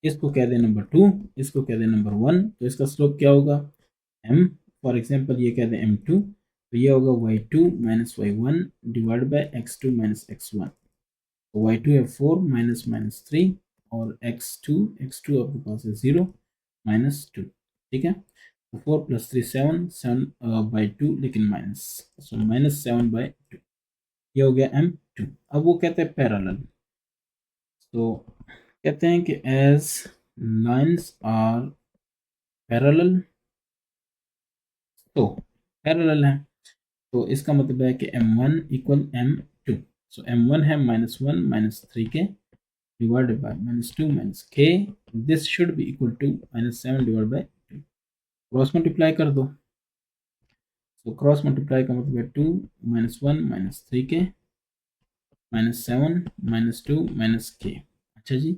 इसको कह दें नंबर 2, इसको कह दें नंबर 1, तो इसका स्लोप क्या होगा m, फॉर एग्जांपल ये कह दें m2, तो ये होगा y2 minus y1 divide by x2 minus x1। तो y2 है 4 माइनस माइनस 3 और x2 आपके पास है 0 माइनस 2, ठीक है। तो 4 प्लस 3 7 7 बाई 2, लेकिन माइनस, सो माइनस 7 बाई 2, ये हो गया m2। अब वो कहते हैं पैरेलल, तो कहते हैं कि एज लाइंस आर पैरेलल, तो पैरेलल है, तो इसका मतलब है कि m1 equal m2। So m1 है minus 1 minus 3k divided by minus 2 minus k, this should be equal to minus 7 divide by 2। Cross multiply कर दो, तो क्रॉस मल्टीप्लाई का मतलब है 2 minus 1 minus 3k minus 7 minus 2 minus k। अच्छा जी,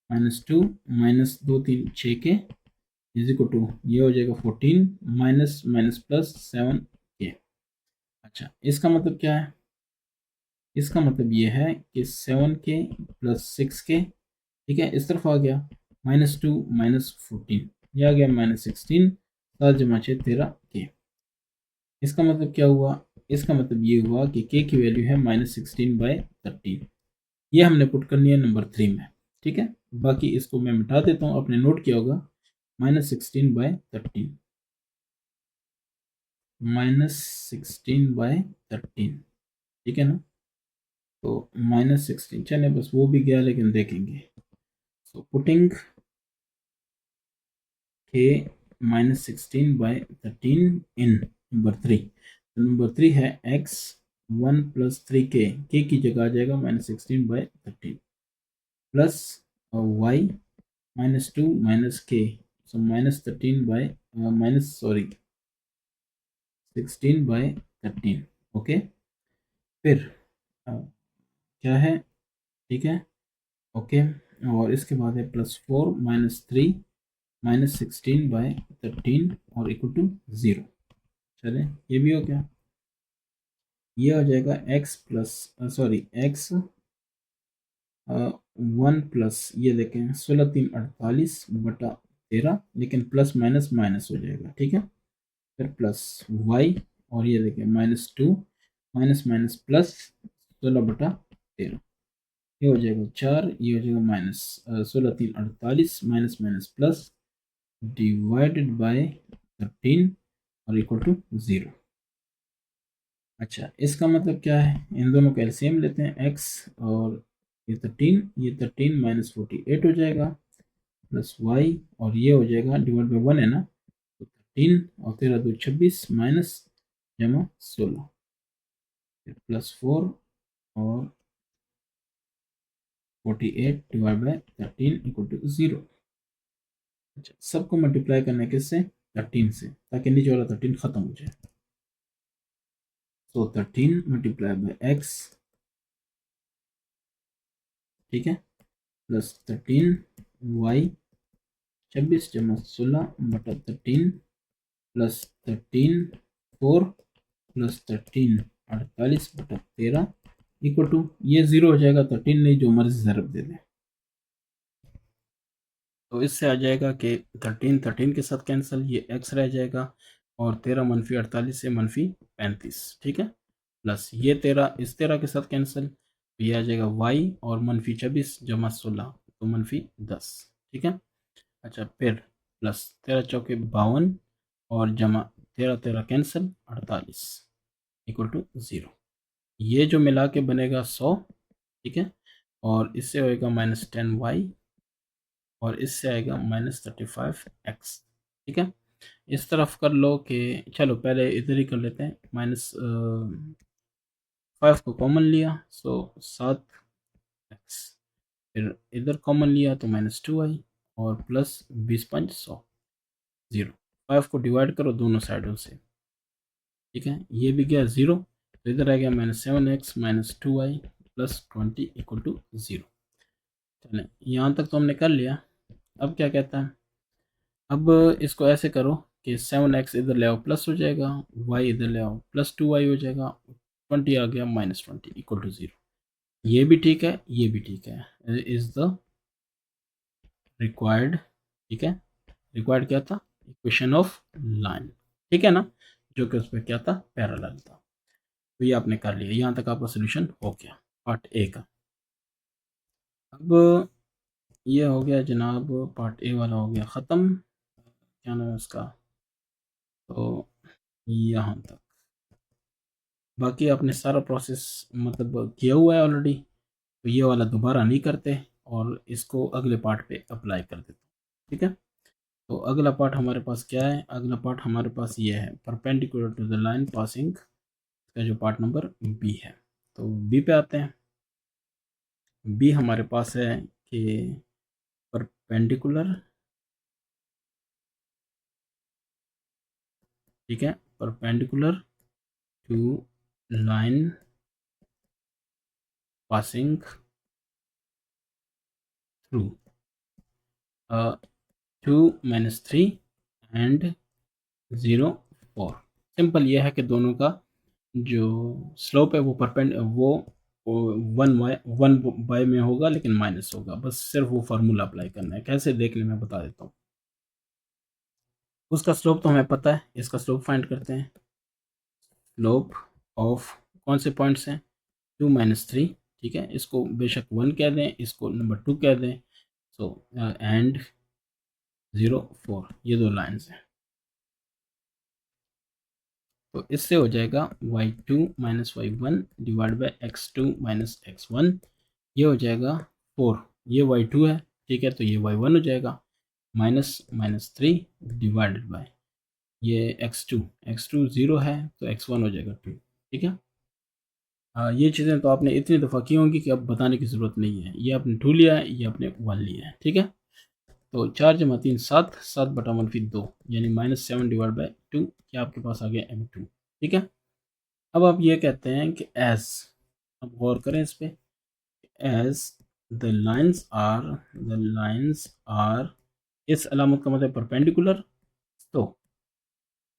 minus 2 minus 2 3 6k is equal to, ये हो जाएगा 14 माइनस माइनस प्लस 7k। अच्छा, इसका मतलब क्या है, इसका मतलब ये है कि 7k प्लस 6k, ठीक है, इस तरफ आ गया माइनस 2 माइनस 14, ये आ गया माइनस 16, 7 जमा 6 13k। इसका मतलब क्या हुआ, इसका मतलब ये हुआ कि k की वैल्यू है माइनस 16 बाई 13, ये हमने पुट करनी है नंबर 3 में, ठीक है। बाकी इसको मैं मिटा देता हूँ, आपने नोट किया होगा माइनस 16 बाई 13, माइनस 16 बाई 13, ठीक है ना। तो माइनस 16 चले, बस वो भी गया, लेकिन देखेंगे। So putting k minus 16 by 13 in number 3, तो नंबर 3 है x 1 प्लस 3k की जगह आ जाएगा minus 16 by 13 plus y minus 2 minus k, so minus 13 by minus sorry 16 by 13, okay. फिर क्या है, ठीक है, ओके। और इसके बाद है प्लस 4 माइनस 3 माइनस 16 बाई 13 और इक्वल टू 0। चले, ये भी हो गया, ये हो जाएगा x plus sorry x 1 plus, ये देखें 16 3 48 बटा 13, लेकिन प्लस माइनस माइनस हो जाएगा, ठीक है। फिर प्लस y, और ये देखें माइनस 2 माइनस माइनस प्लस 16 बटा 13, ये हो जाएगा 4, ये हो जाएगा minus 16 3 48 minus minus plus divided by 13 और इक्वल टू 0। अच्छा, इसका मतलब क्या है, इन दोनों का एलसीएम लेते हैं, x और ये 13 माइनस 48 हो जाएगा, प्लस y और ये हो जाएगा डिवाइड बाई 1 है ना, तो 13 और 13 2 26 माइनस जमा 16 प्लस 4 और 48 डिवाइड बाई 13 इक्वल टू 0। अच्छा, सबको मल्टीप्लाई करना है किससे, 13 से, ताकि नीचे वाला 13 खत्म हो जाए। तो 13 मल्टीप्लाई बाई x, ठीक है, प्लस 13 y 26 जमा 16 बटा 13 प्लस 13 4 प्लस 13 48 बटा 13 इक्वल टू, ये 0 हो जाएगा, 13 नहीं जो मर्जी ज़रब दे दें। तो इससे आ जाएगा कि 13 के साथ कैंसिल, ये x रह जाएगा, और 13 मनफी 48 से मनफी 35, ठीक है, प्लस ये 13 इस 13 के साथ कैंसिल, तो ये आ जाएगा y और मनफी 26 जमा 16 तो मनफी 10, ठीक है। अच्छा, फिर प्लस 13 चौके 52 और जमा 13 कैंसिल 48 इक्वल टू 0। ये जो मिला के बनेगा 100, ठीक है, और इससे होएगा -10y और इससे आएगा -35x, ठीक है। इस तरफ कर लो कि चलो पहले इधर ही कर लेते हैं, -5 को कॉमन लिया, सो 7x, फिर इधर कॉमन लिया तो -2y और प्लस 20 5 100 0। 5 को डिवाइड करो दोनों साइडों से, ठीक है, ये भी गया 0, तो इधर आ गया -7x -2y plus 20 equal to 0। चलें, यहाँ तक तो हमने कर लिया। अब क्या कहता है, अब इसको ऐसे करो कि 7x इधर ले आओ प्लस हो जाएगा, y इधर ले आओ प्लस 2y हो जाएगा, 20 आ गया -20 इक्वल टू 0। ये भी ठीक है, ये भी ठीक है, इज द रिक्वायर्ड, ठीक है, रिक्वायर्ड क्या था, इक्वेशन ऑफ लाइन, ठीक है ना, जो कि उस पर क्या था, पैरेलल था। तो ये आपने कर लिया, यहाँ तक आपका सोल्यूशन हो गया पार्ट ए का। अब ये हो गया जनाब, पार्ट ए वाला हो गया ख़त्म, क्या नाम है उसका, तो यहाँ तक बाकी आपने सारा प्रोसेस मतलब किया हुआ है ऑलरेडी, तो ये वाला दोबारा नहीं करते और इसको अगले पार्ट पे अप्लाई कर देते, ठीक है। तो अगला पार्ट हमारे पास क्या है, अगला पार्ट हमारे पास ये है, perpendicular to the line passing का जो पार्ट नंबर बी है। तो बी पे आते हैं। बी हमारे पास है कि परपेंडिकुलर, ठीक है, perpendicular to line passing through 2 -3 and 0 4। Simple ये है कि दोनों का जो स्लोप है वो वो 1 बाय में होगा, लेकिन माइनस होगा, बस सिर्फ वो फार्मूला अप्लाई करना है। कैसे देख ले, मैं बता देता हूँ। उसका स्लोप तो हमें पता है, इसका स्लोप फाइंड करते हैं। स्लोप ऑफ कौन से पॉइंट्स हैं, 2 -3, ठीक है, इसको बेशक 1 कह दें, इसको नंबर 2 कह दें, सो एंड 0 4, ये दो लाइन्स हैं। तो इससे हो जाएगा y2 - y1 divide by x2 - x1, ये हो जाएगा 4, ये y2 है, ठीक है, तो ये y1 हो जाएगा, -3 डिवाइडेड बाय ये x2 0 है तो x1 हो जाएगा 2, ठीक है। ये चीज़ें तो आपने इतनी दफ़ा की होंगी कि अब बताने की ज़रूरत नहीं है, ये आपने 2 लिया है, ये आपने 1 लिया है, ठीक है। तो 4 जमा 3 7, 7 बटा 1/2 यानी -7 डिवाइड बाई 2, ये आपके पास आ गया m2, ठीक है। अब आप ये कहते हैं कि एज, अब गौर करें इस पे, एज द लाइन्स आर, इस अलामत का मतलब परपेंडिकुलर, तो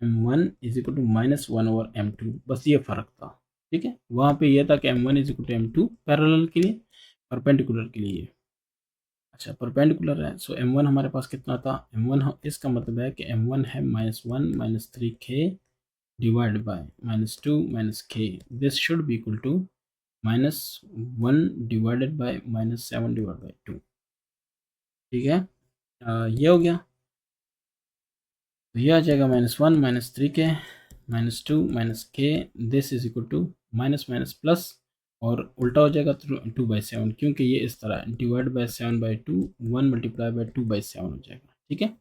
m1 is equal to -1/m2, बस ये फ़र्क था, ठीक है। वहाँ पे ये था कि m1 is equal to m2 parallel के लिए, परपेंडिकुलर के लिए। अच्छा, परपेंडिकुलर है, सो m1 हमारे पास कितना था, m1 इसका मतलब है कि m1 है -1 -3k divide by -2 -k, this should be equal to -1 divided by -7 divide by 2, ठीक है। ये हो गया। तो ये आ जाएगा -1 -3k -2 -k this is equal to minus minus plus और उल्टा हो जाएगा तो 2/7 क्योंकि ये इस तरह डिवाइड बाय 7/2 1 मल्टीप्लाई बाय 2/7 हो जाएगा। ठीक है,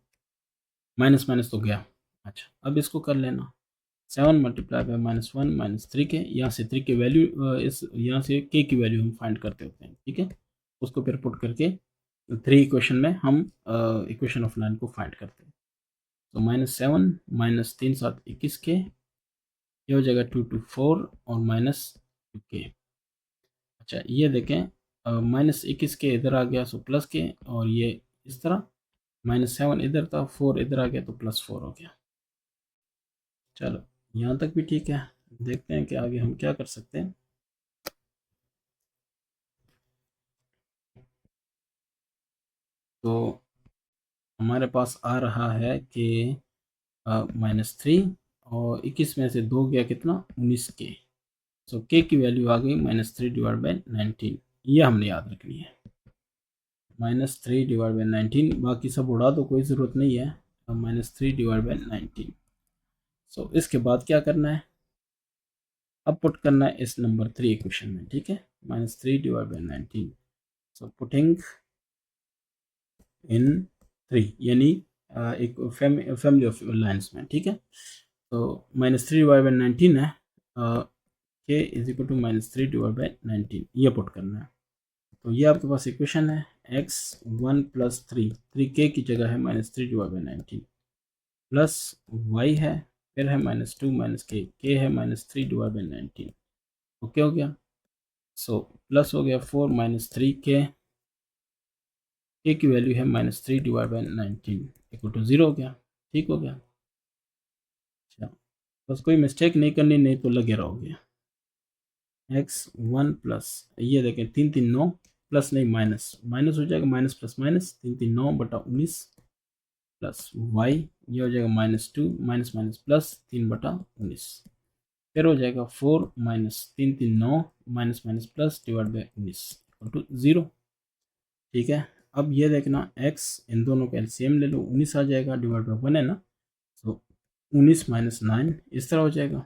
माइनस माइनस तो गया। अच्छा, अब इसको कर लेना 7 मल्टीप्लाई बाय -1 -3k, यहाँ से 3 की वैल्यू इस यहाँ से k की वैल्यू हम फाइंड करते होते हैं। ठीक है, उसको फिर पुट करके 3 इक्वेशन में हम इक्वेशन ऑफ लाइन को फाइंड करते हैं। तो -7 -3 7 21 के, ये हो जाएगा 2 2 4 और -2k। अच्छा, ये देखें -21 के इधर आ गया सो प्लस के, और ये इस तरह -7 इधर था, 4 इधर आ गया तो +4 हो गया। चलो, यहाँ तक भी ठीक है। देखते हैं कि आगे हम क्या कर सकते हैं। तो हमारे पास आ रहा है कि -3 और 21 में से 2 गया कितना 19 के। सो के की वैल्यू आ गई -3 डिवाइड बाई 19। ये हमने याद रखनी है, -3 डिवाइड बाई 19। बाकी सब उड़ा दो, कोई ज़रूरत नहीं है। -3 डिवाइड बाई 19। सो इसके बाद क्या करना है, अब पुट करना है इस नंबर 3 इक्वेशन में। ठीक है, -3 divide by 19। So putting in 3 यानी एक फैमिली ऑफ लाइन्स में। ठीक है, तो -3 डिवाइड बाई 19 है, k is equal to -3 divide by 19, ये पुट करना है। तो ये आपके पास इक्वेशन है x1 + 3k की जगह है -3 डिवाइड बाई 19 प्लस y है, फिर है -2 -k है -3 डिवाइड बाई 19। ओके हो गया। सो प्लस हो गया 4 -3k, k की वैल्यू है -3 डिवाइड बाई 19 इक्वल टू 0 हो गया। ठीक हो गया। अच्छा, बस कोई मिस्टेक नहीं करनी, नहीं तो लगे रहोगे। x1 प्लस, ये देखें 3 3 9 प्लस नहीं माइनस, माइनस हो जाएगा, माइनस प्लस माइनस 3 3 9 बटा 19 प्लस y, ये हो जाएगा -2 माइनस माइनस प्लस 3 बटा 19। फिर हो जाएगा 4 -3 3 9 minus minus plus divide by 19 equal to 0। ठीक है, अब ये देखना x, इन दोनों का एलसीएम ले लो, 19 आ जाएगा, डिवाइड बाई 1 है ना, तो 19 - 9 इस तरह हो जाएगा।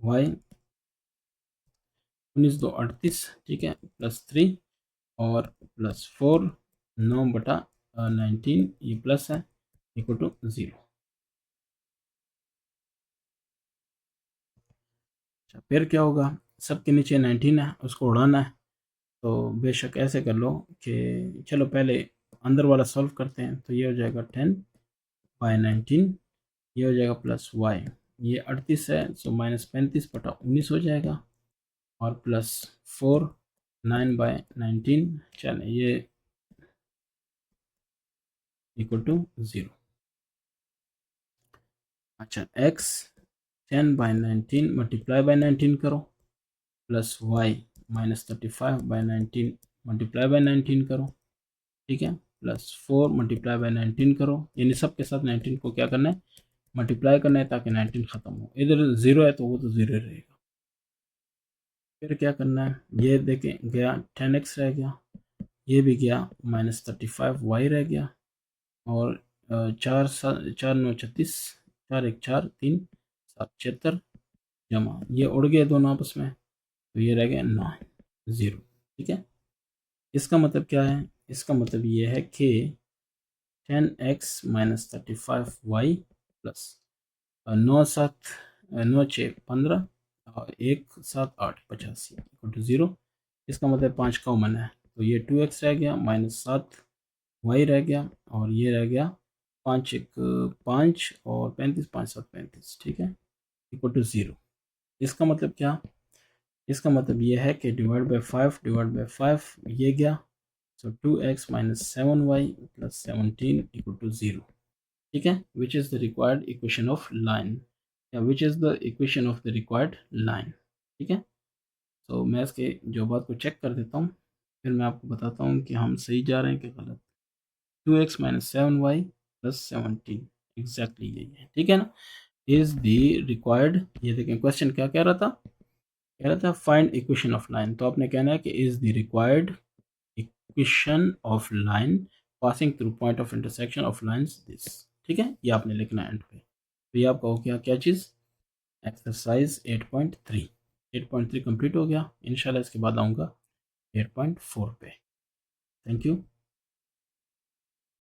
y 19 2 38, ठीक है, +3 और +4 9 बटा 19, ये प्लस है, इक्वल टू 0। अच्छा, फिर क्या होगा, सबके नीचे 19 है, उसको उड़ाना है। तो बेशक ऐसे कर लो कि चलो पहले अंदर वाला सॉल्व करते हैं। तो ये हो जाएगा 10/19, ये हो जाएगा प्लस y, ये 38 है, सो -35 बटा 19 हो जाएगा, और +4 9/19, चले ये इक्वल टू 0। अच्छा, x 10/19 मल्टीप्लाई बाई 19 करो, प्लस y -35/19 मल्टीप्लाई बाई 19 करो। ठीक है, +4 मल्टीप्लाई बाई 19 करो, यानी सब के साथ 19 को क्या करना है, मल्टीप्लाई करना है, ताकि 19 ख़त्म हो। इधर 0 है तो वो तो 0 रहेगा। फिर क्या करना है, ये देखें गया 10x रह गया, ये भी गया, -35y रह गया, और 4 9 36, 4 1 4 3 7 76 जमा, ये उड़ गए दोनों आपस में, तो ये रह गया 9 0। ठीक है, इसका मतलब क्या है, इसका मतलब ये है कि 10x - 35y प्लस 9 7 9 6 15 और 1 7 8 85 इक्वल टू 0। इसका मतलब 5 कॉमन है, तो ये 2x रह गया, -7y रह गया, और ये रह गया 5 1 5 और 35 5 7 35। ठीक है, इक्वल टू 0। इसका मतलब क्या, इसका मतलब ये है कि डिवाइड बाई 5 ये गया, सो 2x - 7y + 17 इक्वल टू 0। ठीक है, which is the required equation of line, या which is the equation of the required line. ठीक है, तो मैं इसके जो बात को चेक कर देता हूँ, फिर मैं आपको बताता हूँ कि हम सही जा रहे हैं कि गलत। 2x - 7y + 17 एग्जैक्टली यही है। ठीक है ना, इज़ द रिक्वायर्ड, ये देखें क्वेश्चन क्या कह रहा था, कह रहा था फाइंड इक्वेशन ऑफ लाइन। तो आपने कहना है कि is the required equation of line passing through point of intersection of lines this. ठीक है, ये आपने लिखना है एंड पे। तो ये आपका हो गया क्या चीज़, एक्सरसाइज 8.3। 8.3 कंप्लीट हो गया। इंशाल्लाह इसके बाद आऊँगा 8.4 पे। Thank you.